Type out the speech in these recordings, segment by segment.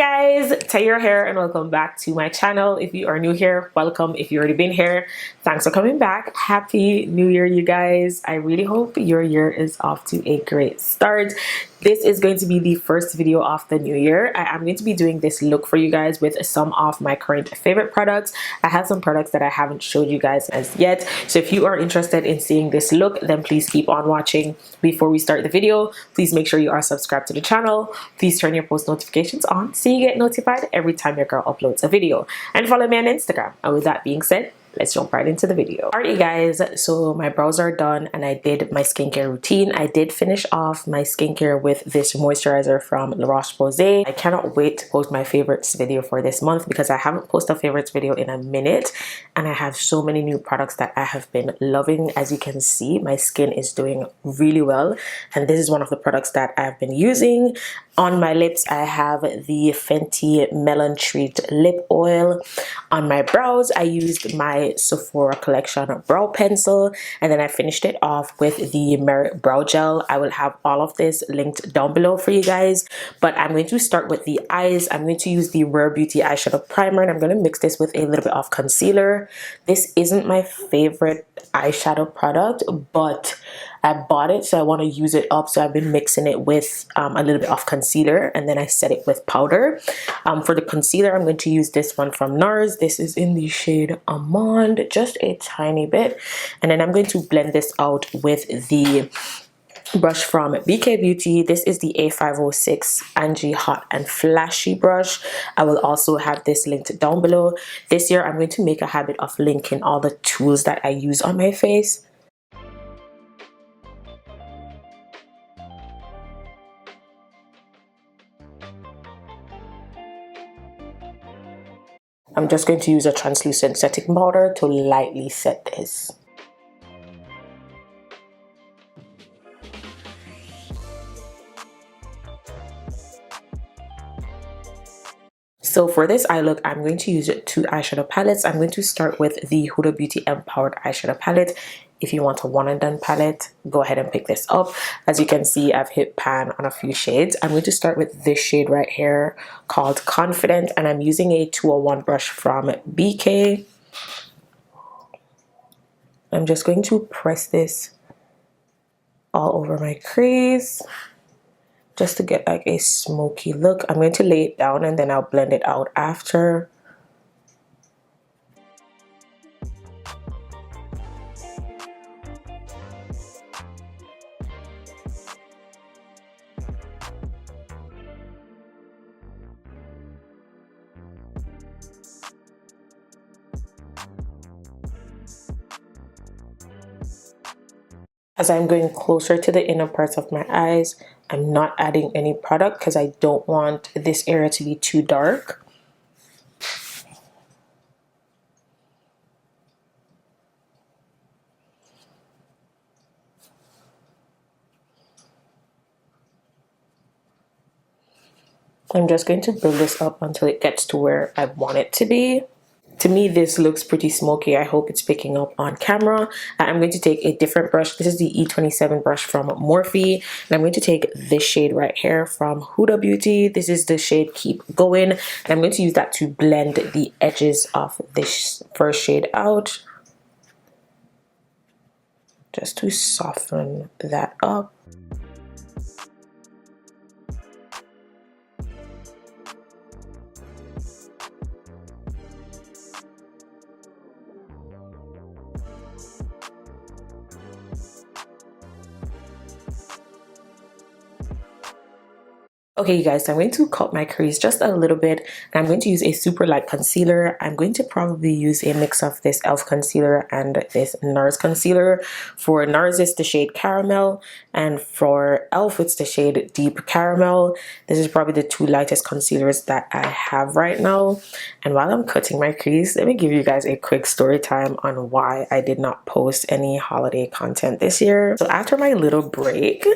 Guys, Taylor here and welcome back to my channel. If you are new here, welcome. If you've already been here, thanks for coming back. Happy New Year, you guys. I really hope your year is off to a great start. This is going to be the first video of the new year. I am going to be doing this look for you guys with some of my current favorite products. I have some products that I haven't showed you guys as yet. So if you are interested in seeing this look, then please keep on watching. Before we start the video, please make sure you are subscribed to the channel. Please turn your post notifications on so you get notified every time your girl uploads a video. And follow me on Instagram. And with that being said, let's jump right into the video. Alright, you guys, so my brows are done and I did my skincare routine. I did finish off my skincare with this moisturizer from La Roche-Posay. I cannot wait to post my favorites video for this month because I haven't posted a favorites video in a minute and I have so many new products that I have been loving. As you can see, my skin is doing really well and this is one of the products that I've been using. On my lips, I have the Fenty Melon Treat Lip Oil. On my brows, I used my Sephora Collection brow pencil, and then I finished it off with the Merit Brow Gel. I will have all of this linked down below for you guys, but I'm going to start with the eyes. I'm going to use the Rare Beauty eyeshadow primer, and I'm going to mix this with a little bit of concealer. This isn't my favorite eyeshadow product, but I bought it, so I want to use it up. So I've been mixing it with a little bit of concealer, and then I set it with powder. For the concealer, I'm going to use this one from Nars. This is in the shade Amande, just a tiny bit. And then I'm going to blend this out with the brush from BK Beauty. This is the A506 Angie Hot and Flashy brush. I will also have this linked down below. This year, I'm going to make a habit of linking all the tools that I use on my face. I'm just going to use a translucent setting powder to lightly set this. So for this eye look, I'm going to use two eyeshadow palettes. I'm going to start with the Huda Beauty Empowered Eyeshadow Palette. If you want a one and done palette, go ahead and pick this up. As you can see, I've hit pan on a few shades. I'm going to start with this shade right here called Confident, and I'm using a 201 brush from BK. I'm just going to press this all over my crease just to get like a smoky look. I'm going to lay it down and then I'll blend it out after. As I'm going closer to the inner parts of my eyes, I'm not adding any product because I don't want this area to be too dark. I'm just going to build this up until it gets to where I want it to be. To me, this looks pretty smoky. I hope it's picking up on camera. I'm going to take a different brush. This is the E27 brush from Morphe. And I'm going to take this shade right here from Huda Beauty. This is the shade Keep Going. And I'm going to use that to blend the edges of this first shade out, just to soften that up. Okay, you guys, so I'm going to cut my crease just a little bit and I'm going to use a super light concealer. I'm going to probably use a mix of this e.l.f. concealer and this Nars concealer. For Nars, it's the shade Caramel, and for e.l.f. it's the shade Deep Caramel. This is probably the two lightest concealers that I have right now. And while I'm cutting my crease, let me give you guys a quick story time on why I did not post any holiday content this year. So after my little break,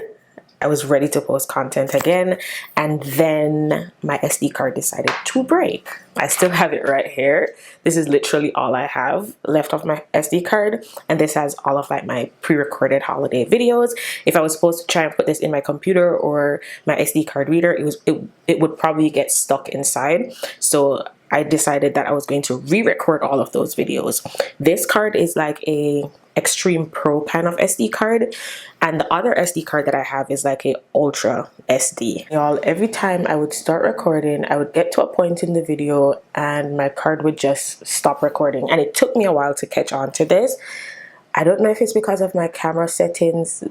I was ready to post content again, and then my SD card decided to break. I still have it right here. This is literally all I have left of my SD card, and this has all of like my pre-recorded holiday videos. If I was supposed to try and put this in my computer or my SD card reader, it would probably get stuck inside. So I decided that I was going to re-record all of those videos. This card is like a Extreme Pro kind of SD card, and the other SD card that I have is like a Ultra SD. Y'all, every time I would start recording, I would get to a point in the video and my card would just stop recording, and it took me a while to catch on to this. I don't know if it's because of my camera settings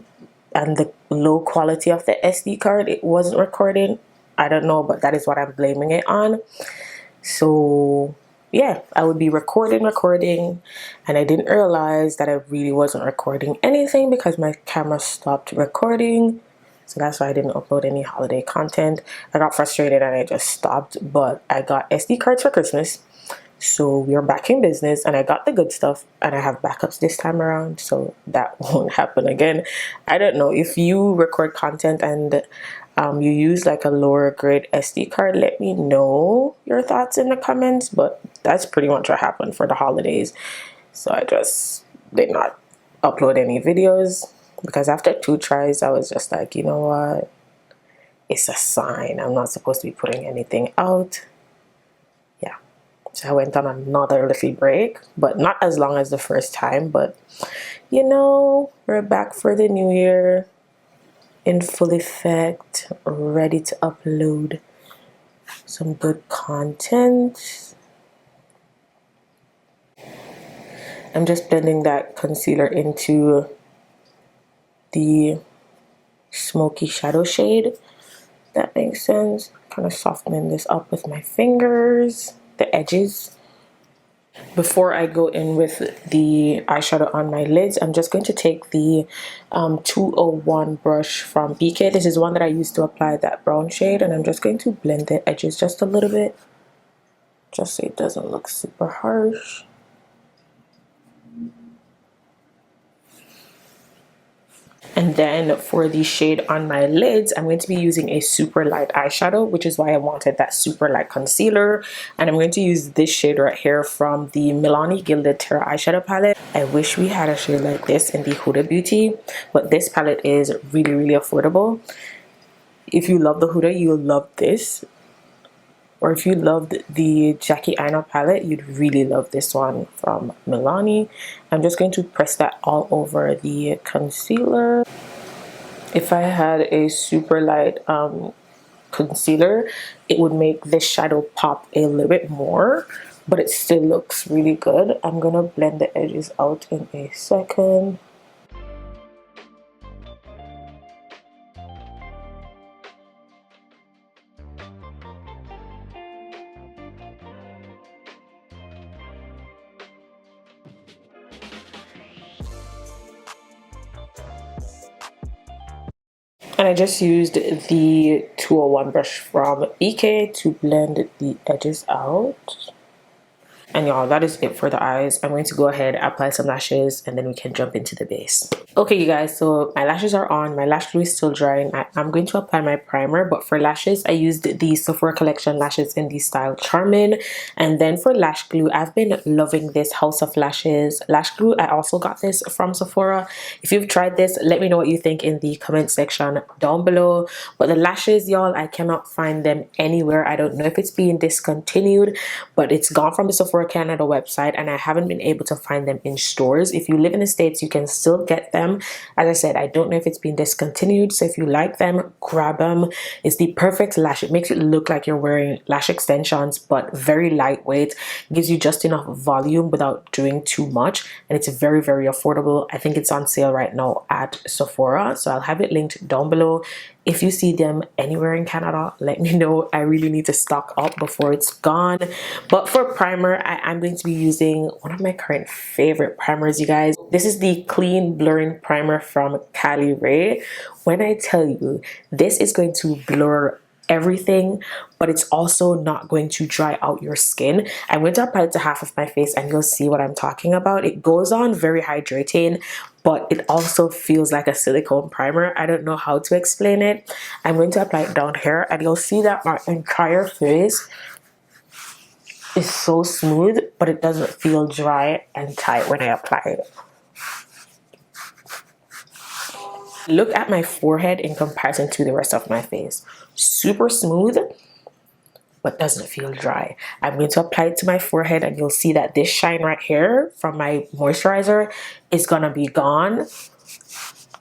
and the low quality of the SD card, it wasn't recording. I don't know, but that is what I'm blaming it on. So yeah, I would be recording, and I didn't realize that I really wasn't recording anything because my camera stopped recording. So that's why I didn't upload any holiday content. I got frustrated and I just stopped, but I got SD cards for Christmas. So we are back in business, and I got the good stuff, and I have backups this time around, so that won't happen again. I don't know if you record content and you use like a lower grade SD card, let me know your thoughts in the comments, but that's pretty much what happened for the holidays. So I just did not upload any videos because after 2 tries I was just like, you know what, it's a sign, I'm not supposed to be putting anything out. Yeah, so I went on another little break, but not as long as the first time. But you know, we're back for the new year in full effect, ready to upload some good content. I'm just blending that concealer into the smoky shadow shade. That makes sense. Kind of softening this up with my fingers, the edges. Before I go in with the eyeshadow on my lids, I'm just going to take the 201 brush from BK. This is one that I used to apply that brown shade, and I'm just going to blend the edges just a little bit, just so it doesn't look super harsh. And then for the shade on my lids, I'm going to be using a super light eyeshadow, which is why I wanted that super light concealer. And I'm going to use this shade right here from the Milani Gilded Terra eyeshadow palette. I wish we had a shade like this in the Huda Beauty, but this palette is really, really affordable. If you love the Huda, you'll love this. Or if you loved the Jackie Aina palette, you'd really love this one from Milani. I'm just going to press that all over the concealer. If I had a super light concealer, it would make this shadow pop a little bit more, but it still looks really good. I'm gonna blend the edges out in a second. And I just used the 201 brush from BK to blend the edges out. And y'all, that is it for the eyes. I'm going to go ahead, apply some lashes, and then we can jump into the base. Okay, you guys, so my lashes are on. My lash glue is still drying. I'm going to apply my primer, but for lashes, I used the Sephora Collection lashes in the style Charmin. And then for lash glue, I've been loving this House of Lashes lash glue. I also got this from Sephora. If you've tried this, let me know what you think in the comment section down below. But the lashes, y'all, I cannot find them anywhere. I don't know if it's being discontinued, but it's gone from the Sephora Canada website, and I haven't been able to find them in stores. If you live in the States, you can still get them. As I said, I don't know if it's been discontinued, so if you like them, grab them. It's the perfect lash. It makes it look like you're wearing lash extensions, but very lightweight. It gives you just enough volume without doing too much, and it's very, very affordable. I think it's on sale right now at Sephora, so I'll have it linked down below. If you see them anywhere in Canada, let me know. I really need to stock up before it's gone. But for primer, I'm going to be using one of my current favorite primers, you guys. This is the Clean Blurring Primer from Caliray. When I tell you, this is going to blur everything, but it's also not going to dry out your skin. I'm going to apply it to half of my face and you'll see what I'm talking about. It goes on very hydrating, but it also feels like a silicone primer. I don't know how to explain it. I'm going to apply it down here, and you'll see that my entire face is so smooth, but it doesn't feel dry and tight when I apply it. Look at my forehead in comparison to the rest of my face. Super smooth, but doesn't feel dry. I'm going to apply it to my forehead, and you'll see that this shine right here from my moisturizer is gonna be gone.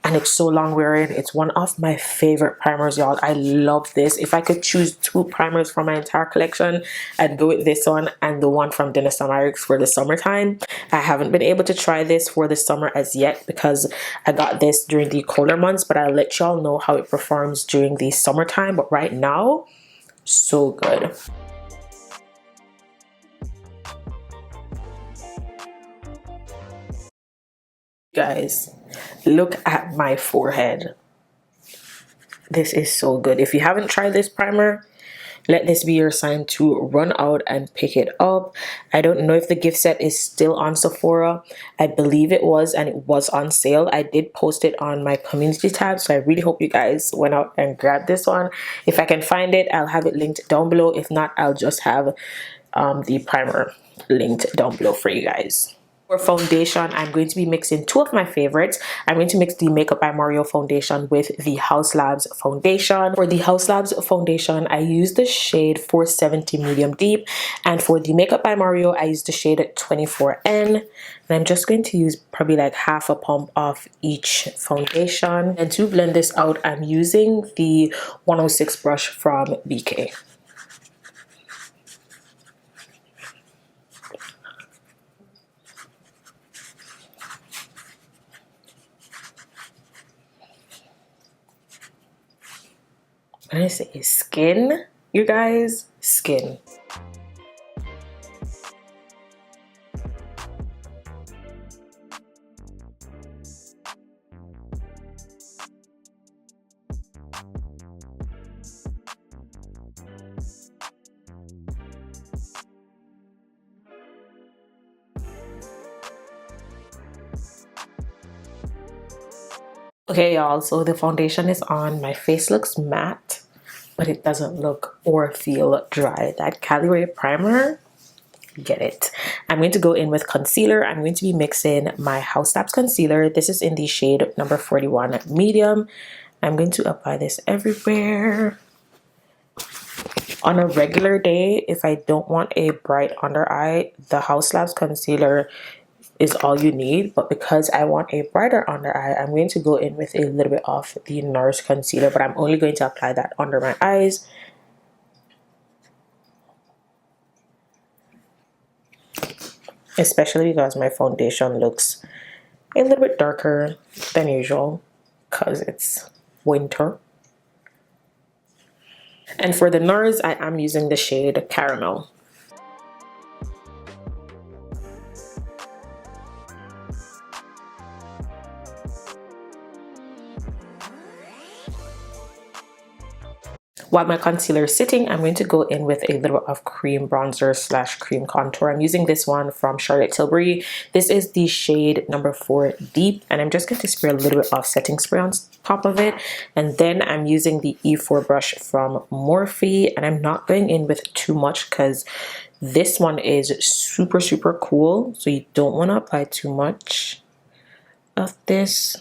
And it's so long wearing. It's one of my favorite primers, y'all. I love this. If I could choose 2 primers from my entire collection, I'd go with this one and the one from Dennis Americs for the summertime. I haven't been able to try this for the summer as yet because I got this during the colder months, but I'll let y'all know how it performs during the summertime. But right now, so good. Guys, look at my forehead. This is so good. If you haven't tried this primer, let this be your sign to run out and pick it up. I don't know if the gift set is still on Sephora. I believe it was, and it was on sale. I did post it on my community tab, so I really hope you guys went out and grabbed this one. If I can find it, I'll have it linked down below. If not, I'll just have the primer linked down below for you guys. For foundation, I'm going to be mixing 2 of my favorites. I'm going to mix the Makeup by Mario foundation with the Haus Labs foundation. For the Haus Labs foundation, I use the shade 470 medium deep, and for the Makeup by Mario, I use the shade 24N. And I'm just going to use probably like half a pump of each foundation. And to blend this out, I'm using the 106 brush from BK. When I say skin, you guys, skin. Okay, y'all, so the foundation is on. My face looks matte, but it doesn't look or feel dry. That Caliray primer, get it. I'm going to go in with concealer. I'm going to be mixing my Haus Labs concealer. This is in the shade number 41 medium. I'm going to apply this everywhere. On a regular day, if I don't want a bright under eye, the Haus Labs concealer is all you need, but because I want a brighter under eye, I'm going to go in with a little bit of the Nars concealer, but I'm only going to apply that under my eyes. Especially because my foundation looks a little bit darker than usual because it's winter. And for the Nars, I am using the shade Caramel. While my concealer is sitting, I'm going to go in with a little bit of cream bronzer slash cream contour. I'm using this one from Charlotte Tilbury. This is the shade number 4 deep, and I'm just going to spray a little bit of setting spray on top of it. And then I'm using the E4 brush from Morphe, and I'm not going in with too much because this one is super, super cool. So you don't want to apply too much of this.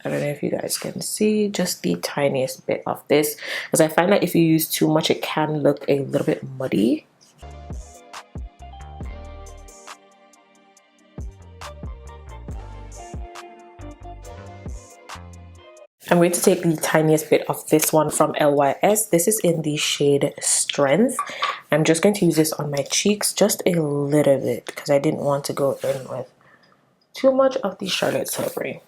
I don't know if you guys can see, just the tiniest bit of this, because I find that if you use too much, it can look a little bit muddy. I'm going to take the tiniest bit of this one from LYS. This is in the shade Strength. I'm just going to use this on my cheeks, just a little bit, because I didn't want to go in with too much of the Charlotte Tilbury.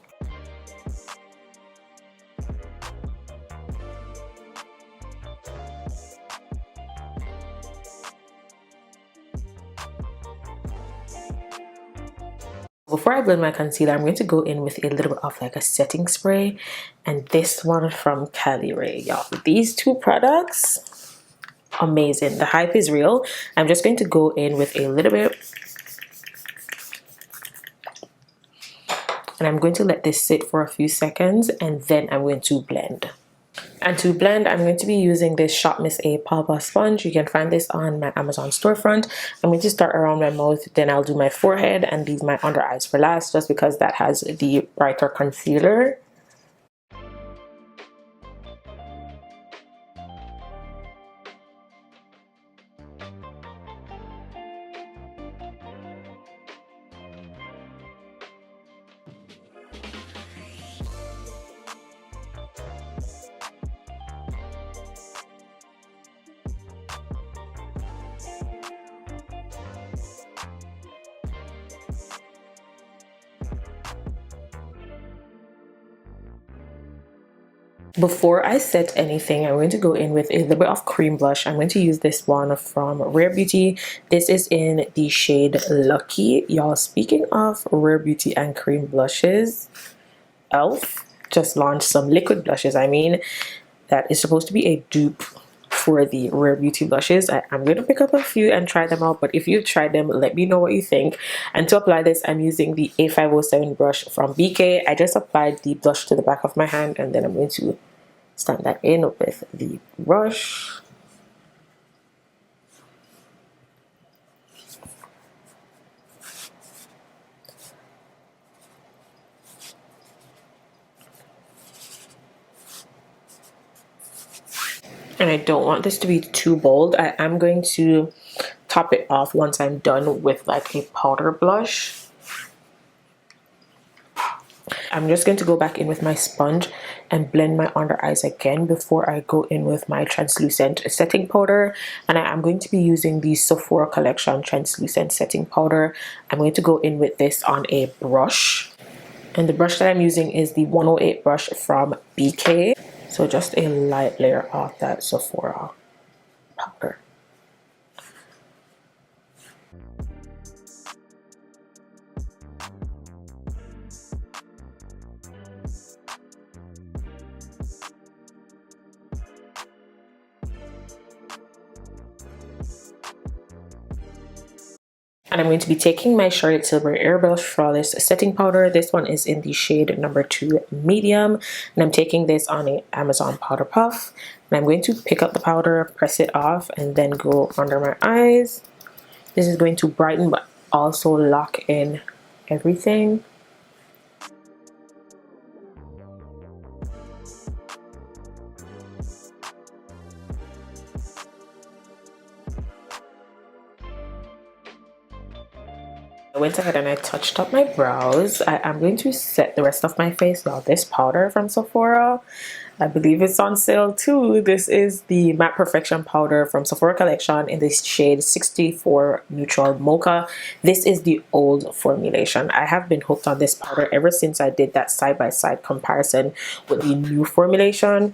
Before I blend my concealer, I'm going to go in with a little bit of like a setting spray, and this one from Caliray, y'all. These 2 products, amazing. The hype is real. I'm just going to go in with a little bit And I'm going to let this sit for a few seconds, and then I'm going to blend. And to blend, I'm going to be using this Shop Miss A Palpa sponge. You can find this on my Amazon storefront. I'm going to start around my mouth, then I'll do my forehead and leave my under eyes for last, just because that has the brighter concealer. Before I set anything, I'm going to go in with a little bit of cream blush. I'm going to use this one from Rare Beauty. This is in the shade Lucky. Y'all, speaking of Rare Beauty and cream blushes, Elf just launched some liquid blushes. I mean, that is supposed to be a dupe for the Rare Beauty blushes. I'm going to pick up a few and try them out, but if you've tried them, let me know what you think. And to apply this, I'm using the A507 brush from BK. I just applied the blush to the back of my hand, and then I'm going to stamp that in with the brush. And I don't want this to be too bold. I am going to top it off once I'm done with like a powder blush. I'm just going to go back in with my sponge and blend my under eyes again before I go in with my translucent setting powder. And I am going to be using the Sephora Collection translucent setting powder. I'm going to go in with this on a brush. And the brush that I'm using is the 108 brush from BK. So just a light layer of that Sephora powder. And I'm going to be taking my Charlotte Tilbury Airbrush Flawless Setting Powder. This one is in the shade number 2 medium. And I'm taking this on an Amazon powder puff. And I'm going to pick up the powder, press it off, and then go under my eyes. This is going to brighten but also lock in everything. I went ahead and I touched up my brows. I'm going to set the rest of my face. Now, this powder from Sephora, I believe it's on sale too. This is the Matte Perfection powder from Sephora Collection in this shade 64 Neutral Mocha. This is the old formulation. I have been hooked on this powder ever since I did that side-by-side comparison with the new formulation.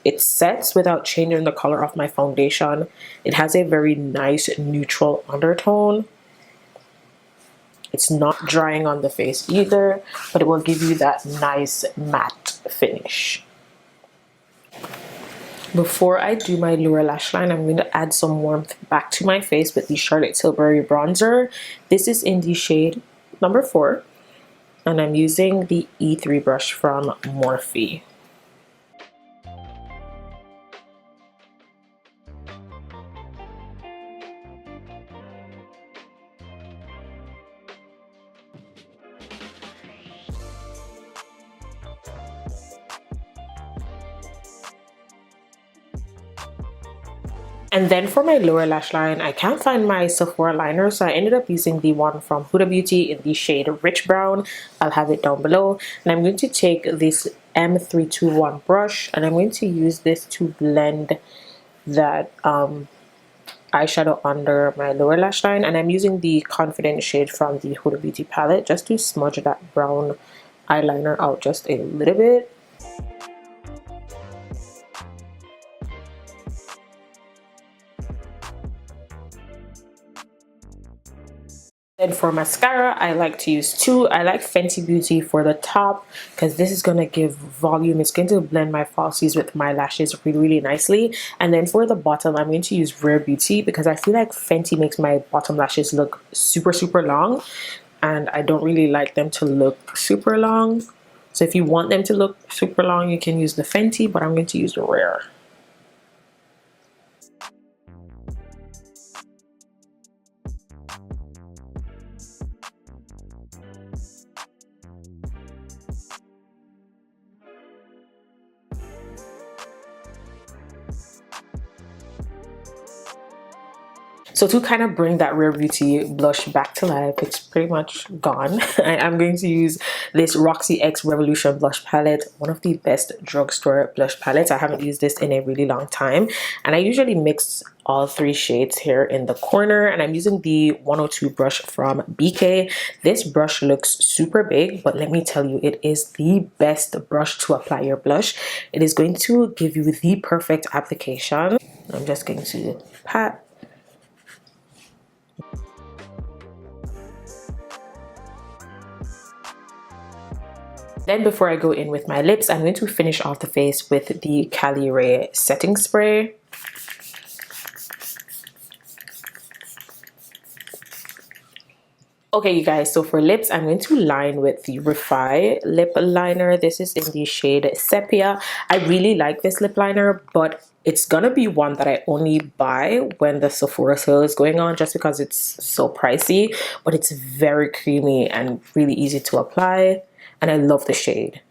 It sets without changing the color of my foundation. It has a very nice neutral undertone. It's not drying on the face either, but it will give you that nice matte finish. Before I do my lower lash line, I'm going to add some warmth back to my face with the Charlotte Tilbury bronzer. This is in the shade number 4, and I'm using the E3 brush from Morphe. And then for my lower lash line, I can't find my Sephora liner, so I ended up using the one from Huda Beauty in the shade Rich Brown. I'll have it down below. And I'm going to take this M321 brush, and I'm going to use this to blend that eyeshadow under my lower lash line. And I'm using the Confident shade from the Huda Beauty palette just to smudge that brown eyeliner out just a little bit. And for mascara, I like to use 2. I like Fenty Beauty for the top because this is going to give volume. It's going to blend my falsies with my lashes really, really nicely. And then for the bottom, I'm going to use Rare Beauty because I feel like Fenty makes my bottom lashes look super, super long. and I don't really like them to look super long. So if you want them to look super long, you can use the Fenty, but I'm going to use the Rare. So to kind of bring that Rare Beauty blush back to life, it's pretty much gone. I'm going to use this Roxy X Revolution blush palette, one of the best drugstore blush palettes. I haven't used this in a really long time, and I usually mix all three shades here in the corner, and I'm using the 102 brush from BK. This brush looks super big, but let me tell you, it is the best brush to apply your blush. It is going to give you the perfect application. I'm just going to pat. Then before I go in with my lips, I'm going to finish off the face with the Caliray setting spray. Okay, you guys, so for lips, I'm going to line with the Refi lip liner. This is in the shade Sepia. I really like this lip liner, but it's gonna be one that I only buy when the Sephora sale is going on, just because it's so pricey, but it's very creamy and really easy to apply, and I love the shade.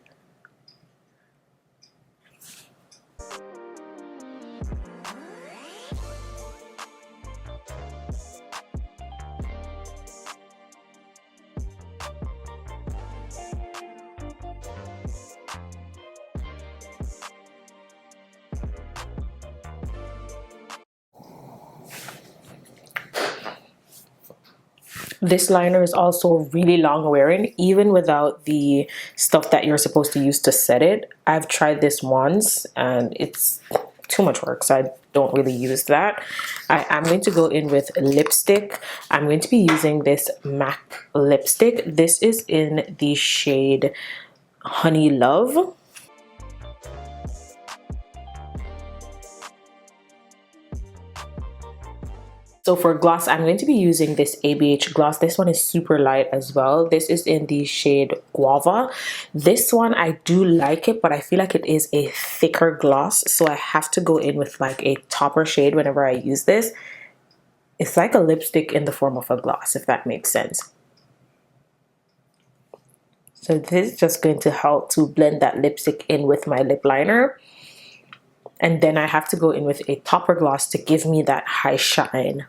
This liner is also really long wearing, even without the stuff that you're supposed to use to set it. I've tried this once and it's too much work, so I don't really use that. I am going to go in with lipstick. I'm going to be using this MAC lipstick. This is in the shade Honey Love. So for gloss, I'm going to be using this ABH gloss. This one is super light as well. This is in the shade Guava. This one, I do like it, but I feel like it is a thicker gloss, so I have to go in with like a topper shade whenever I use this. It's like a lipstick in the form of a gloss, if that makes sense. So this is just going to help to blend that lipstick in with my lip liner. And then I have to go in with a topper gloss to give me that high shine.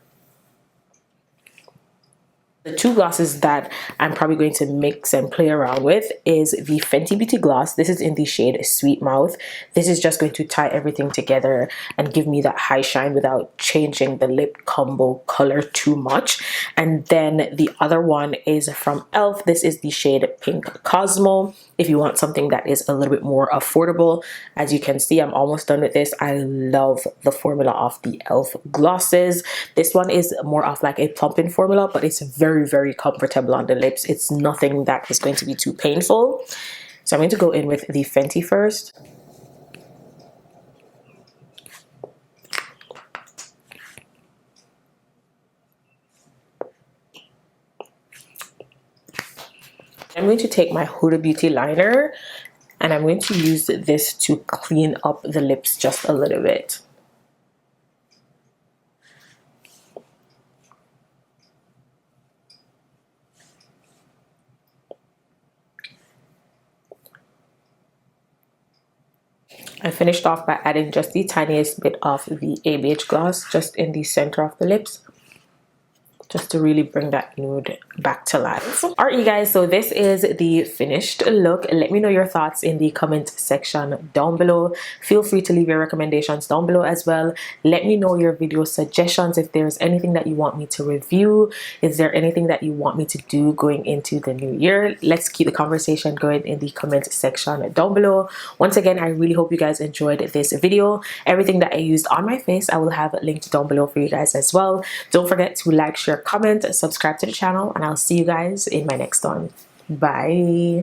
The two glosses that I'm probably going to mix and play around with is the Fenty Beauty gloss. This is in the shade Sweet Mouth. This is just going to tie everything together and give me that high shine without changing the lip combo color too much. And then the other one is from e.l.f. This is the shade Pink Cosmo. If you want something that is a little bit more affordable, as you can see, I'm almost done with this. I love the formula of the e.l.f. glosses. This one is more of like a plumping formula, but it's very comfortable on the lips. It's nothing that is going to be too painful. So I'm going to go in with the Fenty first. I'm going to take my Huda Beauty liner and I'm going to use this to clean up the lips just a little bit. I finished off by adding just the tiniest bit of the ABH gloss just in the center of the lips, just to really bring that nude back to life. Alright you guys, so this is the finished look. Let me know your thoughts in the comment section down below. Feel free to leave your recommendations down below as well. Let me know your video suggestions. If there's anything that you want me to review, is there anything that you want me to do going into the new year? Let's keep the conversation going in the comment section down below. Once again, I really hope you guys enjoyed this video. Everything that I used on my face, I will have linked down below for you guys as well. Don't forget to like, share, comment, subscribe to the channel, and I'll see you guys in my next one. Bye.